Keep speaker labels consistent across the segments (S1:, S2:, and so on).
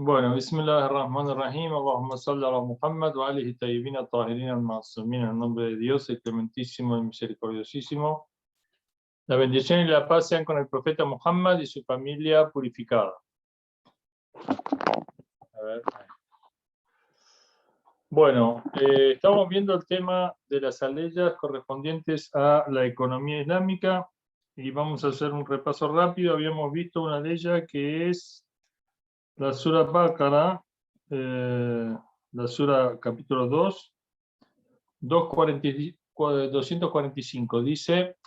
S1: Bueno, Bismillahirrahmanirrahim, Allahumma salli ala Muhammad wa alihi tayyibin tahirin al-ma'sumin, en nombre de Dios, el clementísimo y misericordiosísimo. La bendición y la paz sean con el profeta Muhammad y su familia purificada. A ver. Bueno, estamos viendo el tema de las aleyas correspondientes a la economía islámica y vamos a hacer un repaso rápido. Habíamos visto una aleya que es la Sura Baqara, la Sura capítulo 2, 245, dice: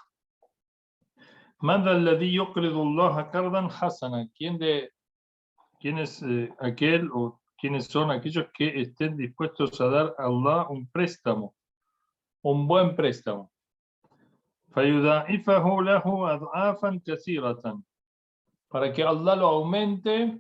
S1: Manda alladhi yuqridu Allaha qardan hasana. ¿Quién es aquel o quiénes son aquellos que estén dispuestos a dar a Allah un préstamo, un buen préstamo? Fayudha'ifahu lahu ad'afan kathiratan. Para que Allah lo aumente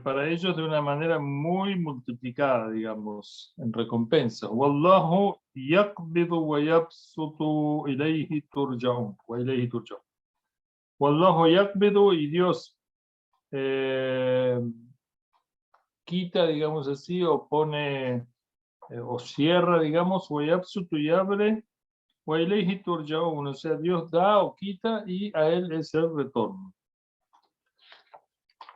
S1: para ellos de una manera muy multiplicada, digamos, en recompensa. Wallahu yaqbidu wa yabsutu ilayhi turja'un. Wa ilayhi turja'un. Wallahu yaqbidu, y Dios quita, digamos así, o pone, o cierra, digamos, wa yabsutu, y abre, wa ilayhi turja'un. O sea, Dios da o quita y a él es el retorno.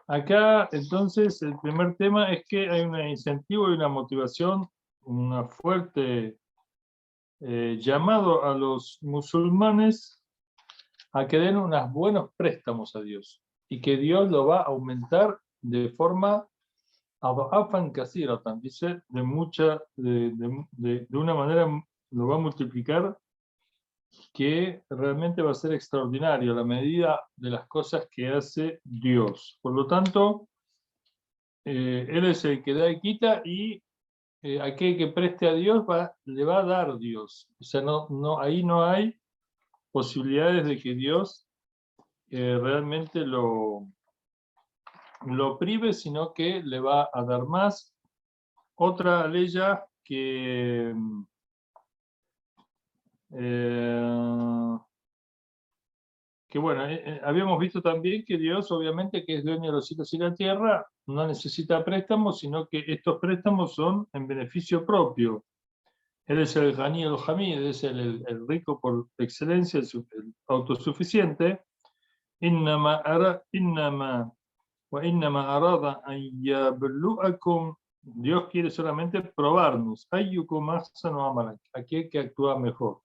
S1: Acá, entonces, el primer tema es que hay un incentivo y una motivación, una fuerte llamado a los musulmanes a que den unos buenos préstamos a Dios y que Dios lo va a aumentar de forma ad'afan kasiratan, dice, de una manera lo va a multiplicar que realmente va a ser extraordinario a la medida de las cosas que hace Dios. Por lo tanto, Él es el que da y quita, y aquel que preste a Dios le va a dar Dios. O sea, ahí no hay posibilidades de que Dios realmente lo prive, sino que le va a dar más. Otra ley que bueno, habíamos visto también que Dios, obviamente, que es dueño de los cielos y la tierra, no necesita préstamos, sino que estos préstamos son en beneficio propio. Él es el Ghani el Hamid, es el rico por excelencia, el autosuficiente. Innama arada an yablu'akum. Dios quiere solamente probarnos. Ayyukum ahsanu amalan, aquel que actúa mejor.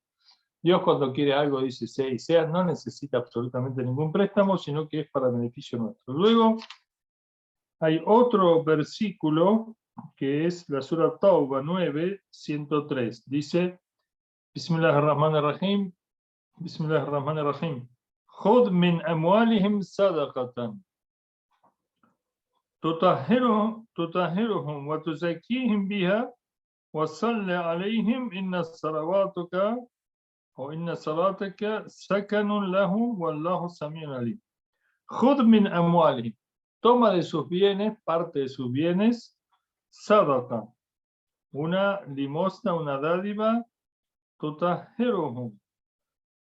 S1: Dios, cuando quiere algo, dice sea y sea, no necesita absolutamente ningún préstamo, sino que es para beneficio nuestro. Luego hay otro versículo que es la Sura Tauba 9, 103. Dice: Bismillahirrahmanirrahim, Bismillahirrahmanirrahim. Khud min amwalihim sadaqatan tutahhiruhum wa tuzakkihim biha wa salli alayhim inna salawatuka o inna salataka sakanun lahum wallahu samiun alim. Khud min amwalihim. Toma de sus bienes, parte de sus bienes, sadaqa, una limosna, una dádiva, tutahhiruhum,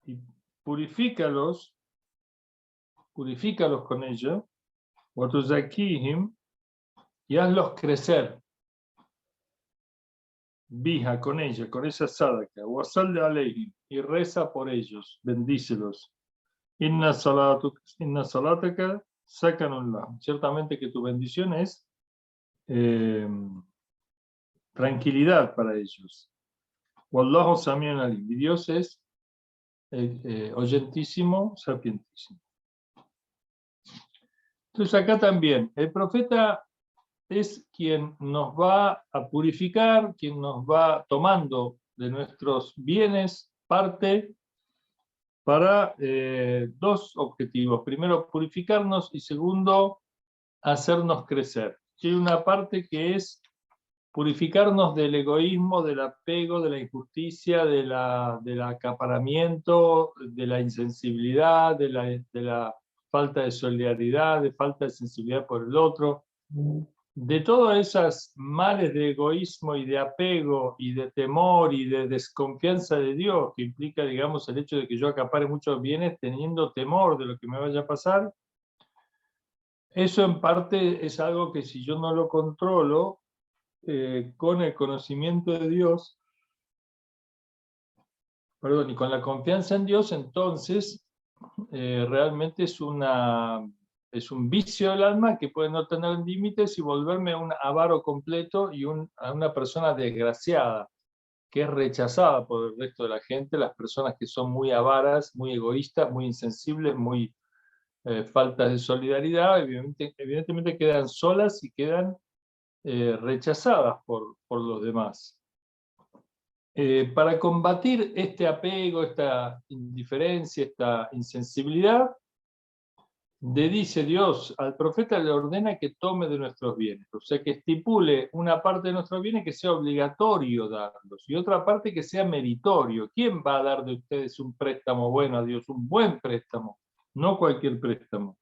S1: y purifícalos con ella, wa tuzakkihim, y hazlos crecer, bija, con ella, con esa sadaqa, wa salli alayhim, y reza por ellos, bendícelos. Inna salataka sakanun lahum. Ciertamente que tu bendición es tranquilidad para ellos. Wallahu samiun alim. Y Dios es oyentísimo, sapientísimo. Entonces acá también, el profeta es quien nos va a purificar, quien nos va tomando de nuestros bienes parte para dos objetivos. Primero, purificarnos, y segundo, hacernos crecer. Hay una parte que es purificarnos del egoísmo, del apego, de la injusticia, del acaparamiento, de la insensibilidad, de la falta de solidaridad, de falta de sensibilidad por el otro, de todas esas males de egoísmo y de apego y de temor y de desconfianza de Dios, que implica, digamos, el hecho de que yo acapare muchos bienes teniendo temor de lo que me vaya a pasar. Eso en parte es algo que si yo no lo controlo, con el conocimiento de Dios, perdón, y con la confianza en Dios, entonces realmente es un vicio del alma que puede no tener límites y volverme un avaro completo y a una persona desgraciada, que es rechazada por el resto de la gente, las personas que son muy avaras, muy egoístas, muy insensibles, muy faltas de solidaridad, evidentemente quedan solas y quedan rechazadas por los demás. Para combatir este apego, esta indiferencia, esta insensibilidad, le dice Dios al profeta, le ordena que tome de nuestros bienes, o sea, que estipule una parte de nuestros bienes que sea obligatorio darlos y otra parte que sea meritorio. ¿Quién va a dar de ustedes un préstamo bueno a Dios? Un buen préstamo, no cualquier préstamo.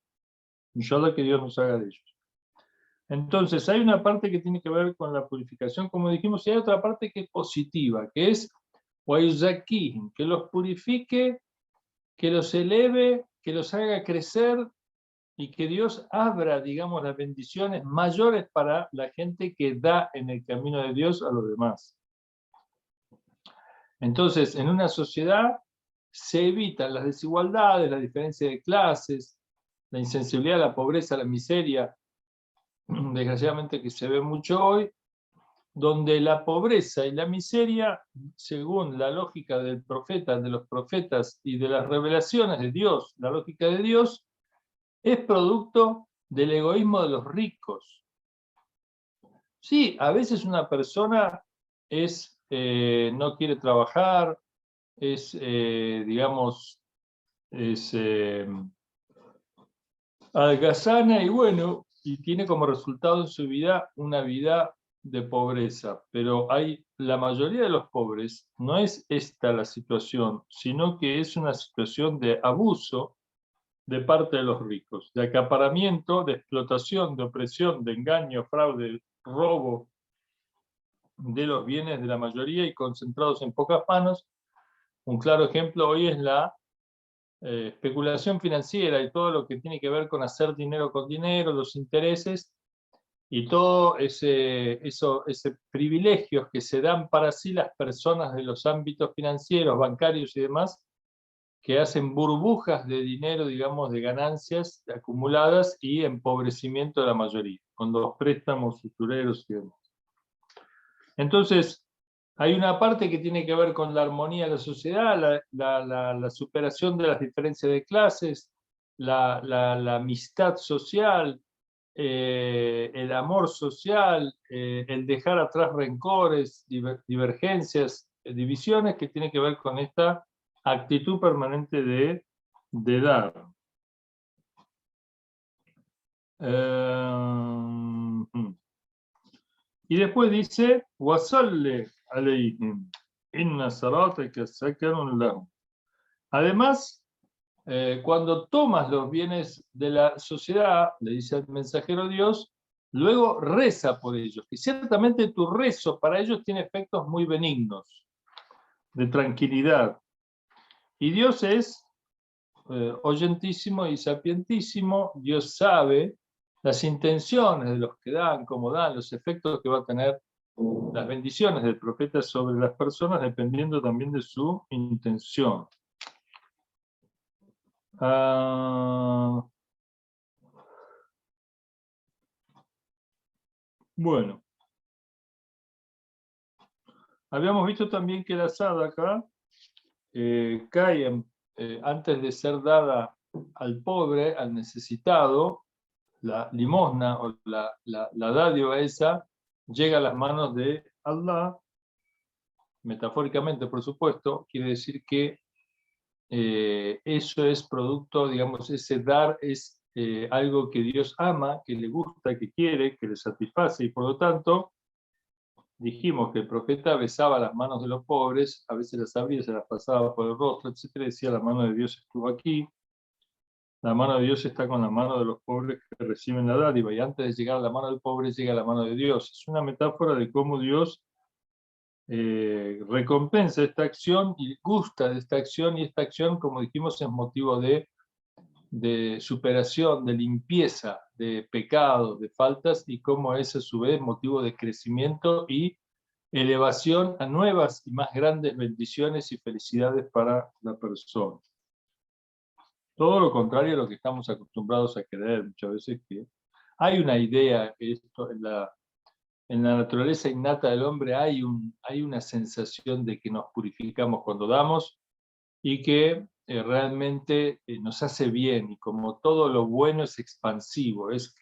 S1: Inshallah que Dios nos haga de ellos. Entonces, hay una parte que tiene que ver con la purificación, como dijimos, y hay otra parte que es positiva, que es que los purifique, que los eleve, que los haga crecer y que Dios abra, digamos, las bendiciones mayores para la gente que da en el camino de Dios a los demás. Entonces, en una sociedad se evitan las desigualdades, la diferencia de clases, la insensibilidad, la pobreza, la miseria, desgraciadamente que se ve mucho hoy, donde la pobreza y la miseria, según la lógica del profeta, de los profetas y de las revelaciones de Dios, la lógica de Dios, es producto del egoísmo de los ricos. Sí, a veces una persona no quiere trabajar, digamos, es algazana y bueno, y tiene como resultado en su vida una vida de pobreza. Pero la mayoría de los pobres no es esta la situación, sino que es una situación de abuso de parte de los ricos, de acaparamiento, de explotación, de opresión, de engaño, fraude, robo de los bienes de la mayoría y concentrados en pocas manos. Un claro ejemplo hoy es la especulación financiera y todo lo que tiene que ver con hacer dinero con dinero, los intereses y todo esos privilegios que se dan para sí las personas de los ámbitos financieros, bancarios y demás, que hacen burbujas de dinero, digamos, de ganancias acumuladas y empobrecimiento de la mayoría, con los préstamos usureros y demás. Entonces, hay una parte que tiene que ver con la armonía de la sociedad, la superación de las diferencias de clases, la amistad social, el amor social, el dejar atrás rencores, divergencias, divisiones, que tiene que ver con esta actitud permanente de dar. Y después dice, وَصَلِّ عَلَيْهِمْ إِنَّ صَلَاتَكَ سَكَنٌ لَهُمْ. Además, cuando tomas los bienes de la sociedad, le dice al mensajero Dios, luego reza por ellos, y ciertamente tu rezo para ellos tiene efectos muy benignos, de tranquilidad. Y Dios es oyentísimo y sapientísimo, Dios sabe las intenciones de los que dan, cómo dan, los efectos que va a tener las bendiciones del profeta sobre las personas, dependiendo también de su intención. Bueno, habíamos visto también que la sadaqa cae antes de ser dada al pobre, al necesitado, la limosna o la dádiva esa llega a las manos de Allah, metafóricamente por supuesto, quiere decir que eso es producto, digamos, ese dar es algo que Dios ama, que le gusta, que quiere, que le satisface, y por lo tanto dijimos que el profeta besaba las manos de los pobres, a veces las abría, se las pasaba por el rostro, etc. Decía, la mano de Dios estuvo aquí, la mano de Dios está con la mano de los pobres que reciben la dádiva, y antes de llegar a la mano del pobre llega la mano de Dios. Es una metáfora de cómo Dios recompensa esta acción y gusta de esta acción, y esta acción, como dijimos, es motivo de superación, de limpieza de pecados, de faltas, y cómo es a su vez motivo de crecimiento y elevación a nuevas y más grandes bendiciones y felicidades para la persona. Todo lo contrario a lo que estamos acostumbrados a creer muchas veces, que hay una idea, esto en la naturaleza innata del hombre hay una sensación de que nos purificamos cuando damos y que realmente nos hace bien, y como todo lo bueno es expansivo, es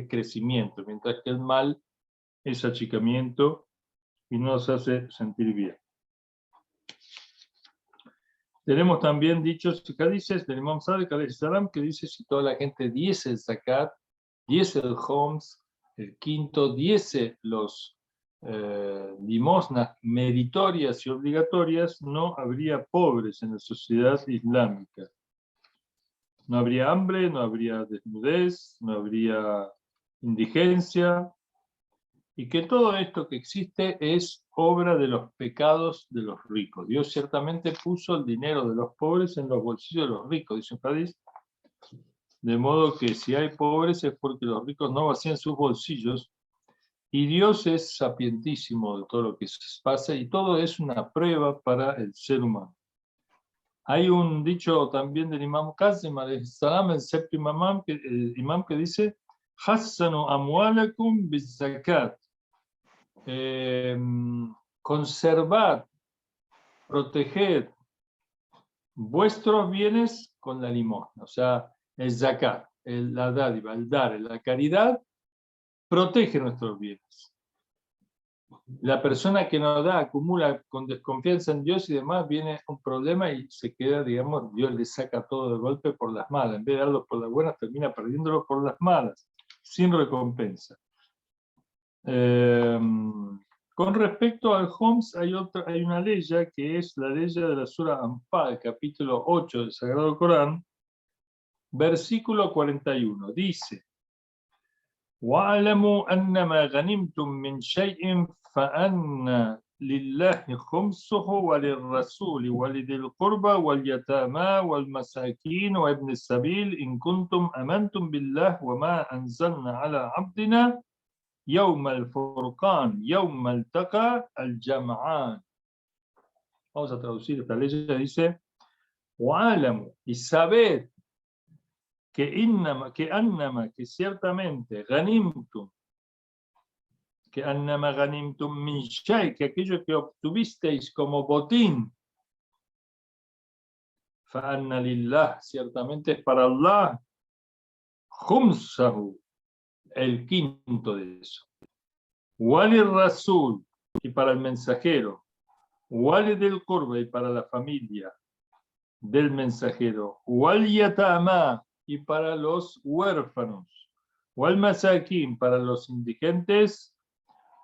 S1: crecimiento, mientras que el mal es achicamiento y nos hace sentir bien. Tenemos también dichos y hadices del Imam Sadiq alayhi salam, que dice: si toda la gente diese el zakat, diese el homs, el quinto, diese los limosnas meritorias y obligatorias, no habría pobres en la sociedad islámica. No habría hambre, no habría desnudez, no habría indigencia, y que todo esto que existe es obra de los pecados de los ricos. Dios ciertamente puso el dinero de los pobres en los bolsillos de los ricos, dice un hadís, de modo que si hay pobres es porque los ricos no vacían sus bolsillos, y Dios es sapientísimo de todo lo que pasa, y todo es una prueba para el ser humano. Hay un dicho también del Imam Qasim alayhi salam, el séptimo imam, que dice: Hassanu amwalakum bizakat. Conservad, proteged vuestros bienes con la limosna, o sea, el zakat, la dádiva, el dar, la caridad, protege nuestros bienes. La persona que no da, acumula con desconfianza en Dios y demás, viene un problema y se queda, digamos, Dios le saca todo de golpe por las malas. En vez de darlo por las buenas, termina perdiéndolo por las malas, sin recompensa. Con respecto al Homs, hay una ley que es la ley de la Sura Anfal, capítulo 8 del Sagrado Corán, versículo 41. Dice: وَاعْلَمُوا أَنَّمَا غَنِمْتُم مِّن شَيْءٍ فَأَنَّ لِلَّهِ خُمُسَهُ وَلِلرَّسُولِ وَلِذِي الْقُرْبَى وَالْيَتَامَى وَالْمَسَاكِينِ وَابْنِ السَّبِيلِ إِن كُنتُمْ آمَنتُم بِاللَّهِ وَمَا أَنزَلْنَا عَلَى عَبْدِنَا يوم الفرقان يوم التقى الجمعان. Vamos a traducir esta ley. Dice: وَعَلَمُوا, y sabed que ciertamente ganimtum, que annama ganimtum min shay, que aquello que obtuvisteis como botín, fa anna lillah, ciertamente es para Allah, khumsahu, el quinto de eso, walir rasul, y para el mensajero, wali del qurba, y para la familia del mensajero, wal yatama, y para los huérfanos, wal masakin, para los indigentes,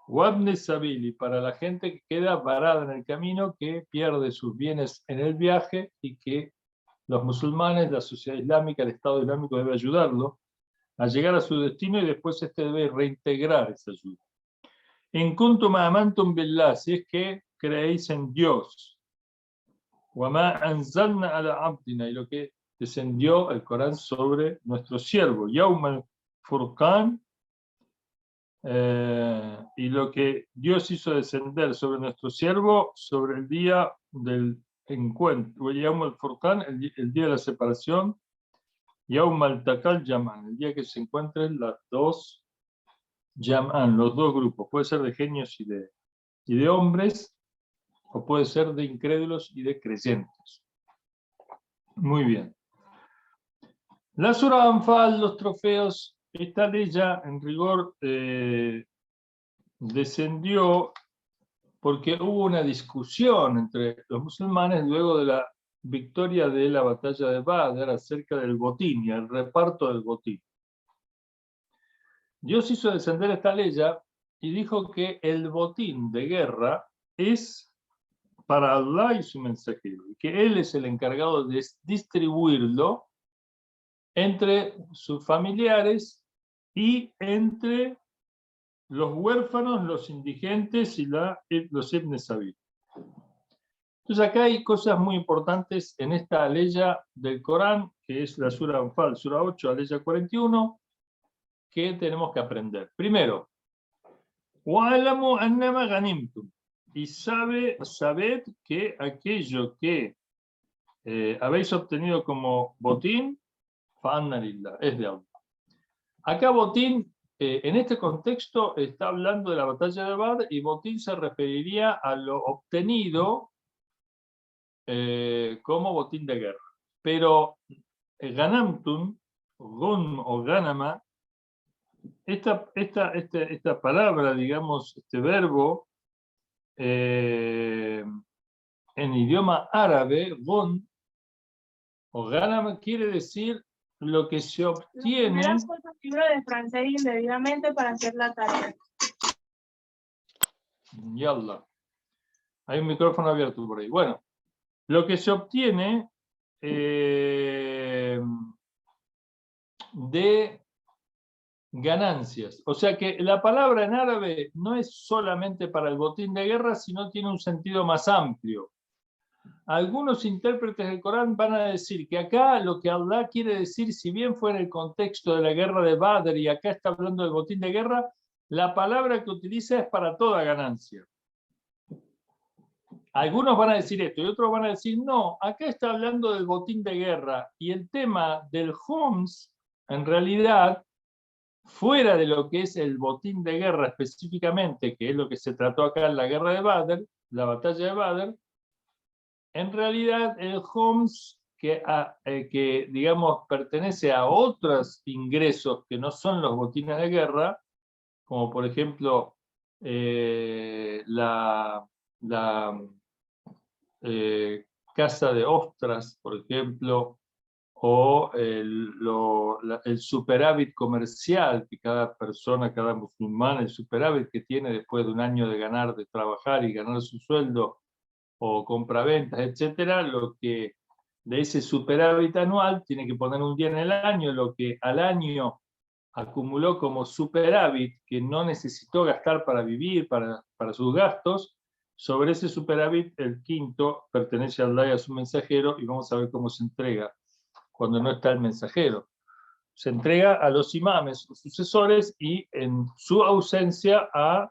S1: wabne sabil, y para la gente que queda varada en el camino, que pierde sus bienes en el viaje, y que los musulmanes, la sociedad islámica, el Estado Islámico debe ayudarlo a llegar a su destino, y después este debe reintegrar esa ayuda. En kuntum amantum billah, si es que creéis en Dios. Wama anzalna ala abdina, y lo que descendió el Corán sobre nuestro siervo. Yawm al-Furqan, y lo que Dios hizo descender sobre nuestro siervo sobre el día del encuentro. Yawm al-Furqan, el día de la separación. Yawm al-Taqal Jam'an, el día que se encuentren las dos Jam'an, los dos grupos. Puede ser de genios y de hombres, o puede ser de incrédulos y de creyentes. Muy bien. La Sura Anfal, los trofeos, esta ley ya en rigor descendió porque hubo una discusión entre los musulmanes luego de la victoria de la batalla de Badr acerca del botín y el reparto del botín. Dios hizo descender esta ley y dijo que el botín de guerra es para Allah y su mensajero, y que Él es el encargado de distribuirlo entre sus familiares y entre los huérfanos, los indigentes y los ibn sabil. Entonces acá hay cosas muy importantes en esta ley del Corán, que es la Sura Anfal, Sura 8, ley 41, que tenemos que aprender. Primero, وَعَلَمُوا أَنَّمَا غَنِمْتُمْ. Y sabed que aquello que habéis obtenido como botín, فَأَنَّ لِلَّهِ, es de Allah. Acá botín, en este contexto, está hablando de la batalla de Badr, y botín se referiría a lo obtenido como botín de guerra. Pero ganamtum, gon o ganama, esta palabra, digamos, este verbo, en idioma árabe, gon o ganama quiere decir lo que se obtiene.
S2: Un libro de francés indebidamente para hacer la tarea.
S1: Yallah. Hay un micrófono abierto por ahí. Bueno, lo que se obtiene de ganancias. O sea que la palabra en árabe no es solamente para el botín de guerra, sino tiene un sentido más amplio. Algunos intérpretes del Corán van a decir que acá lo que Allah quiere decir, si bien fue en el contexto de la guerra de Badr y acá está hablando del botín de guerra, la palabra que utiliza es para toda ganancia. Algunos van a decir esto y otros van a decir no, acá está hablando del botín de guerra y el tema del Homs, en realidad, fuera de lo que es el botín de guerra específicamente, que es lo que se trató acá en la guerra de Badr, la batalla de Badr, en realidad el Homs, que digamos pertenece a otros ingresos que no son los botines de guerra, como por ejemplo la casa de ostras, por ejemplo, o el superávit comercial que cada persona, cada musulmán, el superávit que tiene después de un año de ganar, de trabajar y ganar su sueldo, o compraventas, etcétera, lo que de ese superávit anual tiene que poner un día en el año, lo que al año acumuló como superávit que no necesitó gastar para vivir, para sus gastos. Sobre ese superávit, el quinto pertenece a Allah y a su mensajero, y vamos a ver cómo se entrega cuando no está el mensajero. Se entrega a los imames, sus sucesores, y en su ausencia a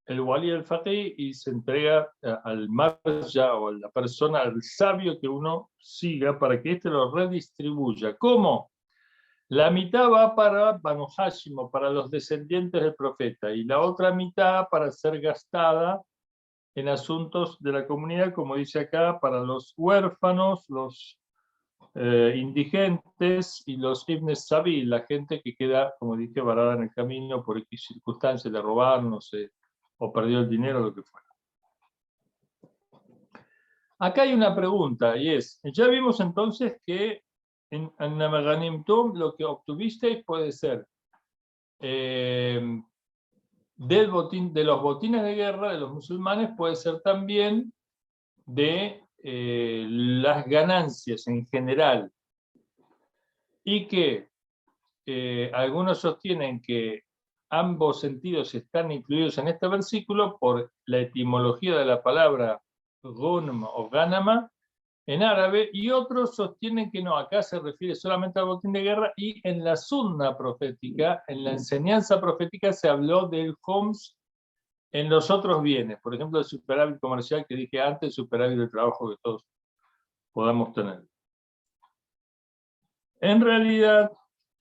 S1: el wali el faqih, y se entrega al marja o a la persona, al sabio que uno siga para que éste lo redistribuya. ¿Cómo? La mitad va para Banu Hashim, para los descendientes del profeta, y la otra mitad para ser gastada en asuntos de la comunidad, como dice acá, para los huérfanos, los indigentes y los ibn sabil, la gente que queda, como dije, varada en el camino por X circunstancias, le robaron, no sé, o perdió el dinero, lo que fuera. Acá hay una pregunta, y es, ya vimos entonces que en Namaganimtum lo que obtuvisteis puede ser del botín, de los botines de guerra de los musulmanes, puede ser también de las ganancias en general, y que algunos sostienen que ambos sentidos están incluidos en este versículo por la etimología de la palabra gunm o ganama en árabe, y otros sostienen que no, acá se refiere solamente al botín de guerra, y en la sunna profética, en la enseñanza profética, se habló del homs en los otros bienes, por ejemplo el superávit comercial que dije antes, el superávit de trabajo que todos podamos tener. En realidad,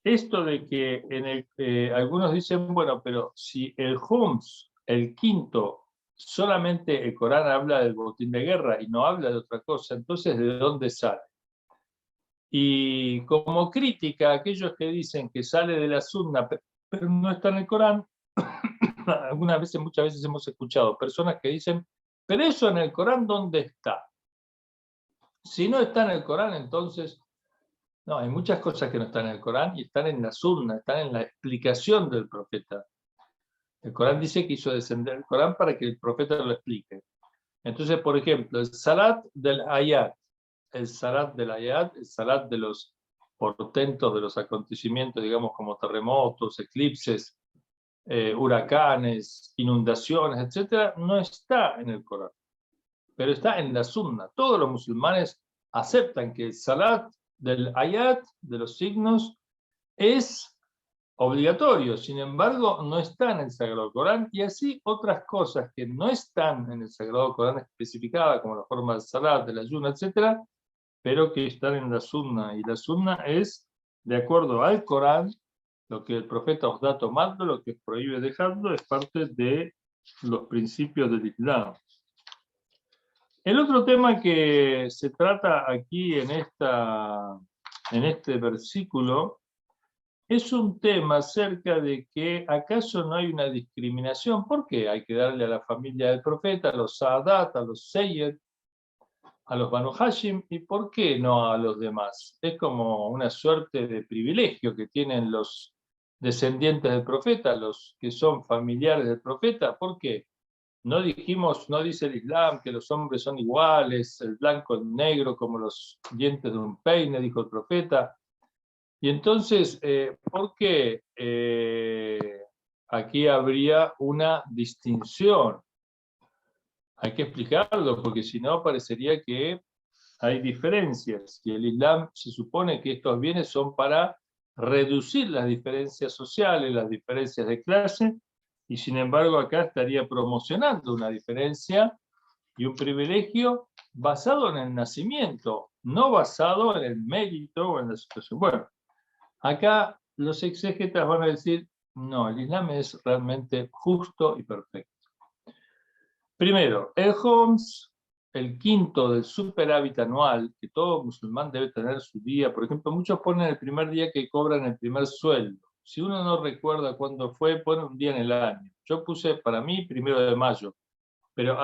S1: esto de que algunos dicen, bueno, pero si el homs, el quinto, solamente el Corán habla del botín de guerra y no habla de otra cosa, entonces ¿de dónde sale? Y como crítica a aquellos que dicen que sale de la sunna, pero no está en el Corán, algunas veces, muchas veces hemos escuchado personas que dicen, pero eso en el Corán, ¿dónde está? Si no está en el Corán, entonces, no, hay muchas cosas que no están en el Corán y están en la sunna, están en la explicación del profeta. El Corán dice que hizo descender el Corán para que el profeta lo explique. Entonces, por ejemplo, el salat del ayat, el salat de los portentos de los acontecimientos, digamos, como terremotos, eclipses, huracanes, inundaciones, etcétera, no está en el Corán, pero está en la sunna. Todos los musulmanes aceptan que el salat del ayat, de los signos, es obligatorio, sin embargo, no están en el Sagrado Corán, y así otras cosas que no están en el Sagrado Corán especificadas, como la forma del salat, del ayuno, etc., pero que están en la sunna, y la sunna es, de acuerdo al Corán, lo que el profeta os da tomando, lo que prohíbe dejando, es parte de los principios del Islam. El otro tema que se trata aquí en este versículo es un tema acerca de que acaso no hay una discriminación. ¿Por qué hay que darle a la familia del profeta, a los Saadat, a los Sayyid, a los Banu Hashim, y por qué no a los demás? Es como una suerte de privilegio que tienen los descendientes del profeta, los que son familiares del profeta. ¿Por qué? No dijimos, no dice el Islam que los hombres son iguales, el blanco, el negro, como los dientes de un peine, dijo el profeta. Y entonces, ¿por qué aquí habría una distinción? Hay que explicarlo, porque si no parecería que hay diferencias. Y el Islam se supone que estos bienes son para reducir las diferencias sociales, las diferencias de clase, y sin embargo acá estaría promocionando una diferencia y un privilegio basado en el nacimiento, no basado en el mérito o en la situación. Bueno, acá los exégetas van a decir, no, el Islam es realmente justo y perfecto. Primero, el Homs, el quinto del superávit anual, que todo musulmán debe tener su día. Por ejemplo, muchos ponen el primer día que cobran el primer sueldo. Si uno no recuerda cuándo fue, pone un día en el año. Yo puse para mí 1 de mayo, pero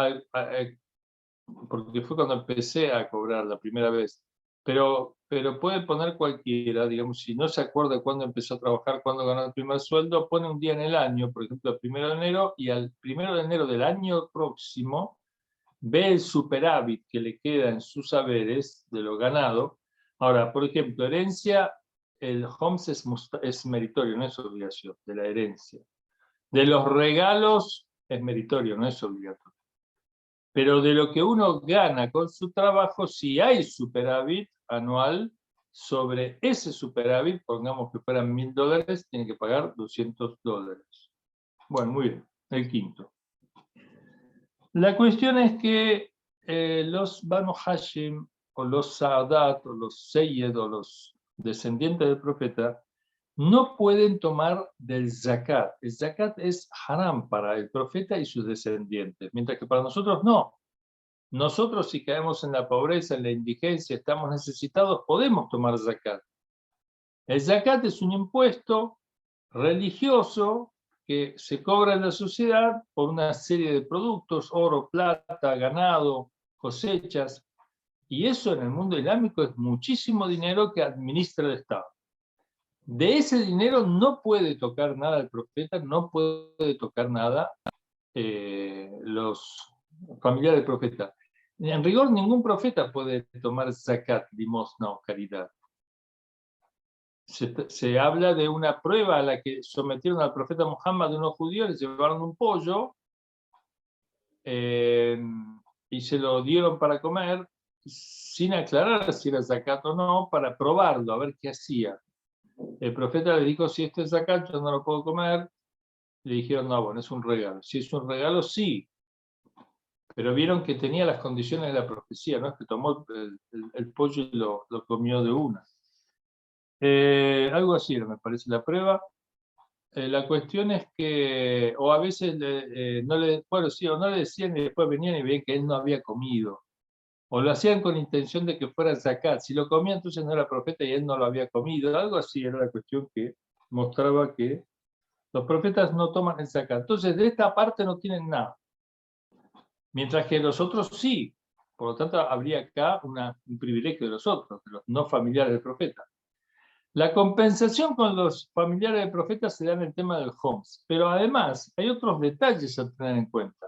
S1: porque fue cuando empecé a cobrar la primera vez. Pero puede poner cualquiera, digamos, si no se acuerda cuándo empezó a trabajar, cuándo ganó el primer sueldo, pone un día en el año, por ejemplo, el 1 de enero, y al 1 de enero del año próximo ve el superávit que le queda en sus haberes de lo ganado. Ahora, por ejemplo, herencia, el Homs es meritorio, no es obligación, de la herencia. De los regalos es meritorio, no es obligatorio. Pero de lo que uno gana con su trabajo, si hay superávit anual, sobre ese superávit, pongamos que fueran $1000, tiene que pagar $200. Bueno, muy bien, el quinto. La cuestión es que los Banu Hashim, o los Saadat, o los Sayyid, o los descendientes del profeta, no pueden tomar del zakat. El zakat es haram para el profeta y sus descendientes, mientras que para nosotros no. Nosotros, si caemos en la pobreza, en la indigencia, estamos necesitados, podemos tomar zakat. El zakat es un impuesto religioso que se cobra en la sociedad por una serie de productos, oro, plata, ganado, cosechas, y eso en el mundo islámico es muchísimo dinero que administra el Estado. De ese dinero no puede tocar nada el profeta, no puede tocar nada los familiares del profeta. En rigor, ningún profeta puede tomar zakat, limosna o caridad. Se habla de una prueba a la que sometieron al profeta Muhammad de unos judíos, les llevaron un pollo y se lo dieron para comer sin aclarar si era zakat o no, para probarlo, a ver qué hacía. El profeta le dijo, si esto es zakat, yo no lo puedo comer. Le dijeron, no, bueno, es un regalo. Si es un regalo, sí. Pero vieron que tenía las condiciones de la profecía, ¿no? Es que tomó el pollo y lo comió de una. Algo así, me parece la prueba. La cuestión es que, o a veces no le, bueno, sí, o no le decían y después venían y veían que él no había comido. O lo hacían con intención de que fuera zakat. Si lo comía, entonces no era profeta y él no lo había comido. Algo así era la cuestión que mostraba que los profetas no toman el zakat. Entonces, de esta parte no tienen nada. Mientras que los otros sí. Por lo tanto, habría acá un privilegio de los otros, de los no familiares del profeta. La compensación con los familiares del profeta se da en el tema del Homs, pero además hay otros detalles a tener en cuenta.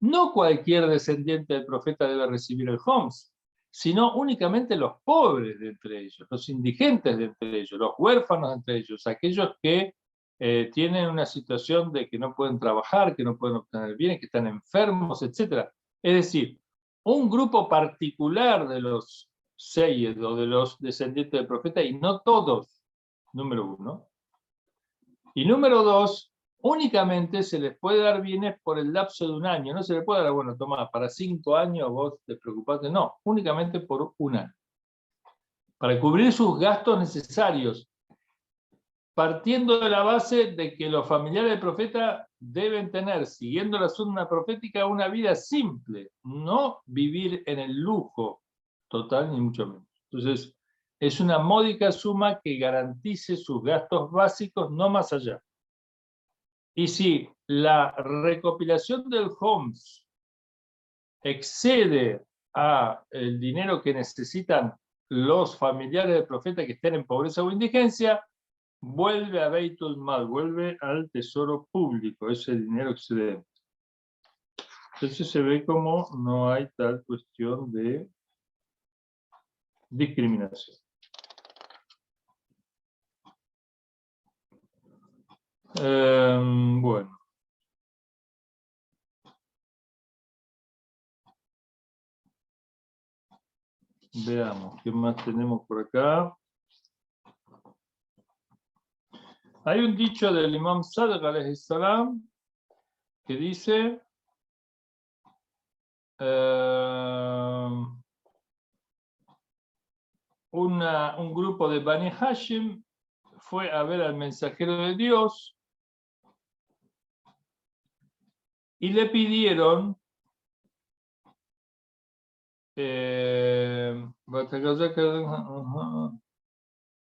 S1: No cualquier descendiente del profeta debe recibir el Homs, sino únicamente los pobres de entre ellos, los indigentes de entre ellos, los huérfanos de entre ellos, aquellos que tienen una situación de que no pueden trabajar, que no pueden obtener bienes, que están enfermos, etc. Es decir, un grupo particular de los Sayyid o de los descendientes del profeta, y no todos, número uno. Y número 2, únicamente se les puede dar bienes por el lapso de un año. No se les puede dar, bueno, toma, para 5 años vos te preocupaste. No, únicamente por un año. Para cubrir sus gastos necesarios, partiendo de la base de que los familiares del profeta deben tener, siguiendo la sunna profética, una vida simple, no vivir en el lujo total, ni mucho menos. Entonces, es una módica suma que garantice sus gastos básicos, no más allá. Y si la recopilación del Homs excede a el dinero que necesitan los familiares del profeta que estén en pobreza o indigencia, vuelve a Beitul Mal, vuelve al tesoro público, ese dinero excedente. Entonces se ve como no hay tal cuestión de discriminación. Bueno. Veamos, ¿qué más tenemos por acá? Hay un dicho del Imam Sadiq alayhi salam que dice un grupo de Bani Hashim fue a ver al mensajero de Dios y le pidieron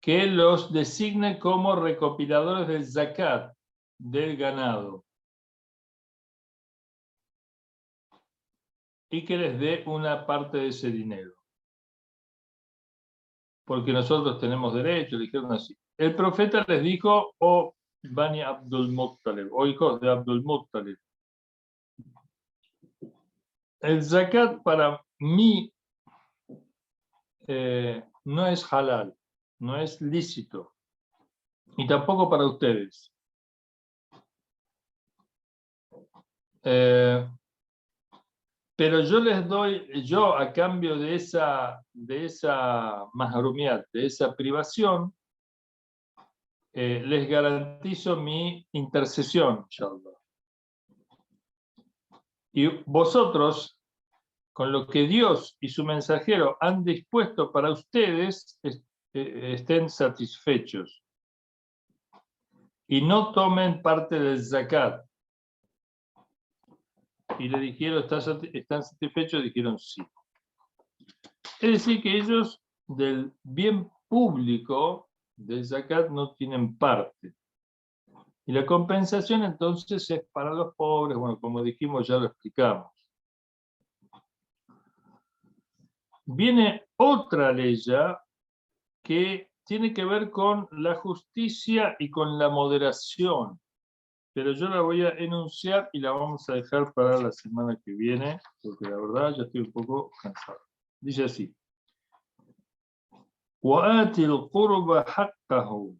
S1: que los designe como recopiladores del zakat, del ganado, y que les dé una parte de ese dinero. Porque nosotros tenemos derecho, dijeron así. El profeta les dijo, oh Bani Abdul Muttalib, o hijos de Abdul Muttalib, el zakat para mí no es halal, no es lícito, y tampoco para ustedes. Pero yo les doy, yo a cambio de esa mahrumiat, de esa privación, les garantizo mi intercesión, inshallah. Y vosotros, con lo que Dios y su mensajero han dispuesto para ustedes, estén satisfechos. Y no tomen parte del zakat. Y le dijeron, ¿están satisfechos? Dijeron sí. Es decir, que ellos del bien público del zakat no tienen parte. Y la compensación entonces es para los pobres, bueno, como dijimos, ya lo explicamos. Viene otra ley ya que tiene que ver con la justicia y con la moderación. Pero yo la voy a enunciar y la vamos a dejar para la semana que viene, porque la verdad ya estoy un poco cansado. Dice así. وَآتِ الْقُرْبَ حَقَّهُ,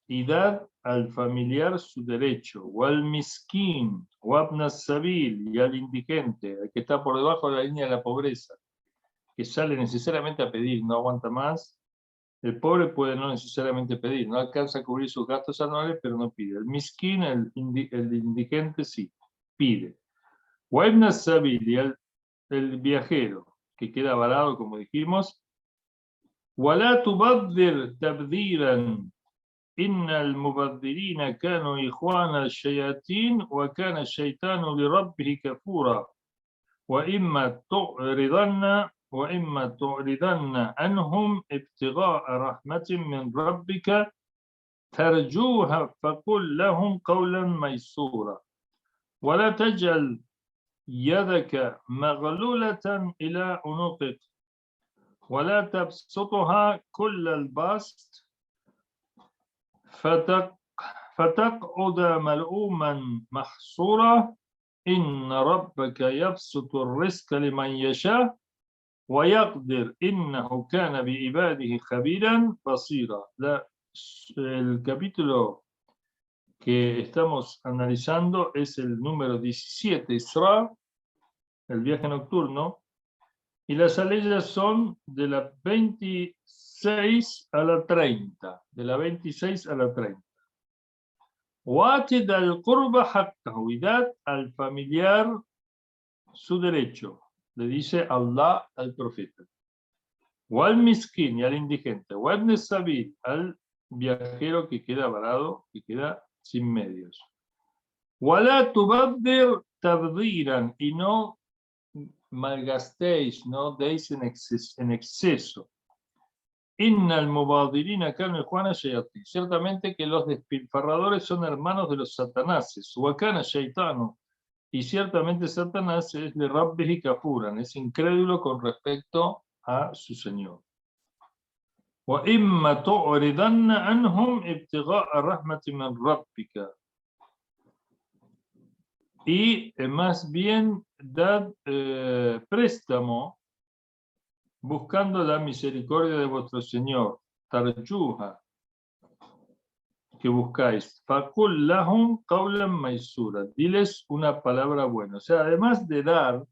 S1: y dad al familiar su derecho, وَالْمِسْكِينَ وَابْنَ السَّبِيلِ, y al indigente, el que está por debajo de la línea de la pobreza, que sale necesariamente a pedir, no aguanta más. El pobre puede no necesariamente pedir, no alcanza a cubrir sus gastos anuales, pero no pide. El miskin, el indigente, sí, pide. وَابْنَ السَّبِيلِ, el viajero, que queda varado, como dijimos. وَلَا تُبَذِّرْ تَبْذِيرًا إِنَّ الْمُبَذِّرِينَ كَانُوا إِخْوَانَ الشَّيَاطِينِ وَكَانَ الشَّيْطَانُ لِرَبِّهِ كَفُورًا وَإِمَّا تُعْرِضَنَّ عَنْهُمْ ابْتِغَاءَ رَحْمَةٍ مِّن رَبِّكَ تَرْجُوهَا فَقُلْ لَهُمْ قَوْلًا مَيْسُورًا وَلَا تَجْعَلْ يَدَكَ مَغْلُولَةً إِلَى عُنُقِكَ وَلَا تَبْسُطْهَا كُلَّ الْبَسْطِ فَتَقْعُدَ مَلْؤُومًا مَحْسُورًا إِنَّ رَبَّكَ يَبْسُطُ الرِّزْقَ لِمَنْ يَشَاءُ وَيَقْدِرُ إِنَّهُ كَانَ بِعِبَادِهِ خَبِيرًا بَصِيرًا. El capítulo que estamos analizando es el número 17, Isra, el viaje nocturno, y las aleyas son de la 26 a la 30, de la 26 a la 30. وَآتِ ذَا الْقُرْبَ حَقَّهُ, y dad al familiar su derecho, le dice Allah al profeta. Wal miskin, y al indigente. Wabn sabil, al viajero que queda varado, que queda sin medios. Wala tubaddir tabdiran, y no malgastéis, no deis en exceso. Innal mubadirina kanu ikhwana shayatin. Ciertamente que los despilfarradores son hermanos de los satanases. Wakana shaytanu. Y ciertamente Satanás es de Rabbihi kafuran, es incrédulo con respecto a su Señor. وَإِمَّا تُعْرِضَنَّ عَنْهُمْ ابْتِغَاءَ رَحْمَةٍ مِنْ رَبِّكَ. Y más bien dad préstamo buscando la misericordia de vuestro Señor. Tarjuha, que buscáis. فَقُلْ لَهُمْ قَوْلًا مَيْسُورًا. Diles una palabra buena. O sea, además de dar,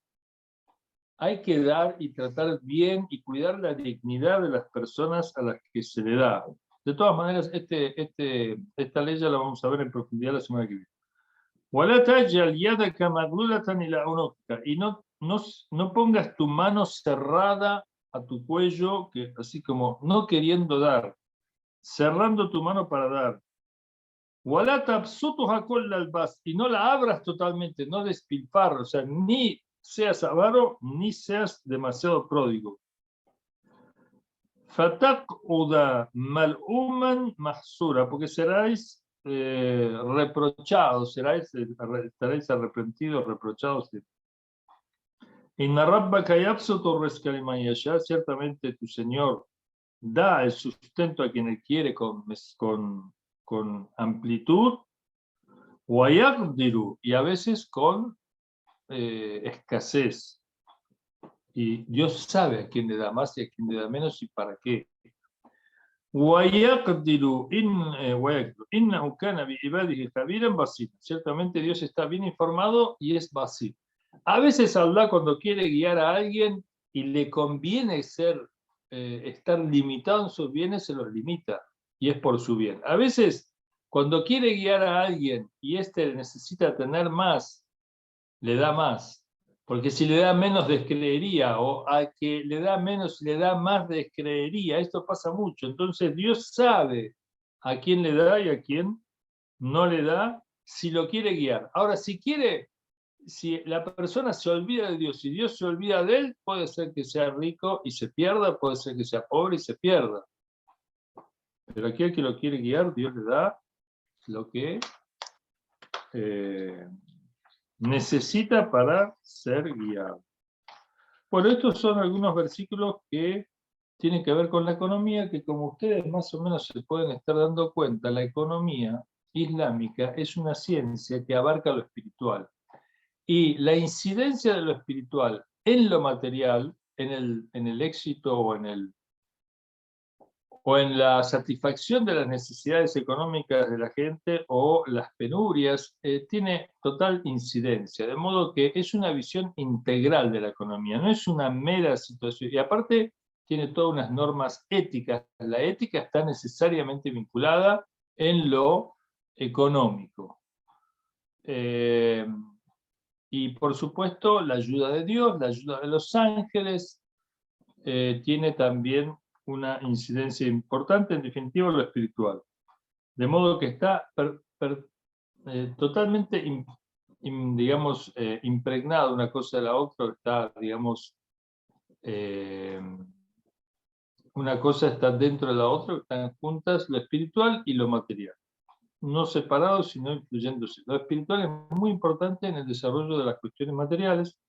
S1: hay que dar y tratar bien y cuidar la dignidad de las personas a las que se le da. De todas maneras, esta ley ya la vamos a ver en profundidad la semana que viene. وَلَا تَجْعَلْ يَدَكَ مَغْلُولَةً إِلَىٰ عُنُقِكَ. Y no pongas tu mano cerrada a tu cuello, que así como no queriendo dar, cerrando tu mano para dar. وَلَا تَبْسُطُهَا كُلَّ الْبَسْطِ. Y no la abras totalmente, no despilfarres, o sea, ni seas avaro, ni seas demasiado pródigo. فَتَقْعُدَ مَلْعُومًا مَحْسُورًا, porque seráis reprochados, estaréis arrepentidos, reprochados. Inna rabbaka yabsutu rizqa liman yasha. Ciertamente tu Señor da el sustento a quien él quiere con amplitud. Wa yaqdiru, y a veces con escasez. Y Dios sabe a quién le da más y a quién le da menos y para qué. Ciertamente Dios está bien informado y es basir. A veces Allah, cuando quiere guiar a alguien y le conviene estar limitado en sus bienes, se los limita y es por su bien. A veces, cuando quiere guiar a alguien y éste necesita tener más, le da más. Porque si le da menos, descreería, o al que le da menos, le da más, descreería. Esto pasa mucho. Entonces Dios sabe a quién le da y a quién no le da, si lo quiere guiar. Ahora, si la persona se olvida de Dios y Dios se olvida de él, puede ser que sea rico y se pierda, puede ser que sea pobre y se pierda. Pero aquel que lo quiere guiar, Dios le da lo que necesita para ser guiado. Bueno, estos son algunos versículos que tienen que ver con la economía, que como ustedes más o menos se pueden estar dando cuenta, la economía islámica es una ciencia que abarca lo espiritual. Y la incidencia de lo espiritual en lo material, en el éxito o en la satisfacción de las necesidades económicas de la gente o las penurias, tiene total incidencia, de modo que es una visión integral de la economía, no es una mera situación, y aparte tiene todas unas normas éticas. La ética está necesariamente vinculada en lo económico. Y por supuesto la ayuda de Dios, la ayuda de los ángeles, tiene también una incidencia importante, en definitiva, lo espiritual. De modo que está totalmente, digamos, impregnado una cosa de la otra, está, digamos, una cosa está dentro de la otra, están juntas lo espiritual y lo material. No separados, sino incluyéndose. Lo espiritual es muy importante en el desarrollo de las cuestiones materiales,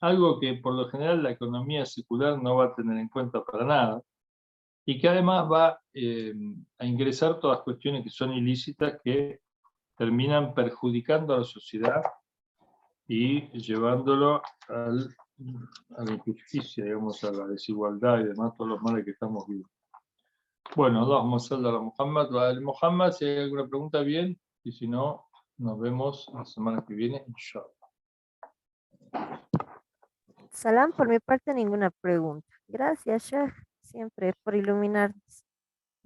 S1: algo que por lo general la economía secular no va a tener en cuenta para nada, y que además va a ingresar todas cuestiones que son ilícitas, que terminan perjudicando a la sociedad y llevándolo a la injusticia, digamos, a la desigualdad y demás, todos los males que estamos viendo. Bueno, vamos a hablar a Muhammad. Muhammad, si hay alguna pregunta, bien, y si no, nos vemos la semana que viene, inshallah.
S3: Salam, por mi parte ninguna pregunta. Gracias, Sheikh, siempre por iluminarnos.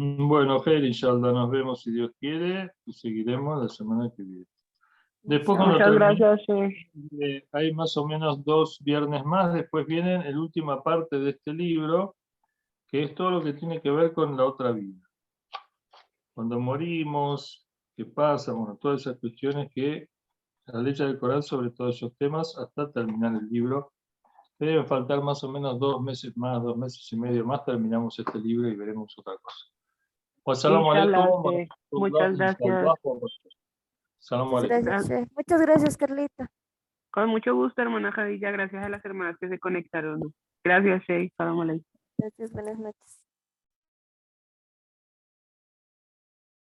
S1: Bueno, Heil, inshallah, nos vemos si Dios quiere y seguiremos la semana que viene. Después cuando
S3: Muchas
S1: termine,
S3: gracias.
S1: hay más o menos 2 viernes más, después viene la última parte de este libro, que es todo lo que tiene que ver con la otra vida. Cuando morimos, qué pasa, bueno, todas esas cuestiones que la leche del Corán sobre todos esos temas hasta terminar el libro. Deben faltar más o menos 2 meses más, 2 meses y medio más, terminamos este libro y veremos otra cosa. Wassalamu
S3: Inshallah,
S1: alaikum,
S3: Sheikh. Muchas gracias.
S1: Salamu
S4: Muchas
S1: alaikum.
S4: gracias, Sheikh. Muchas gracias, Carlita.
S3: Con mucho gusto, hermana Jadilla. Gracias a las hermanas que se conectaron. Gracias, Sheikh. Salam alaikum.
S4: Gracias, buenas noches.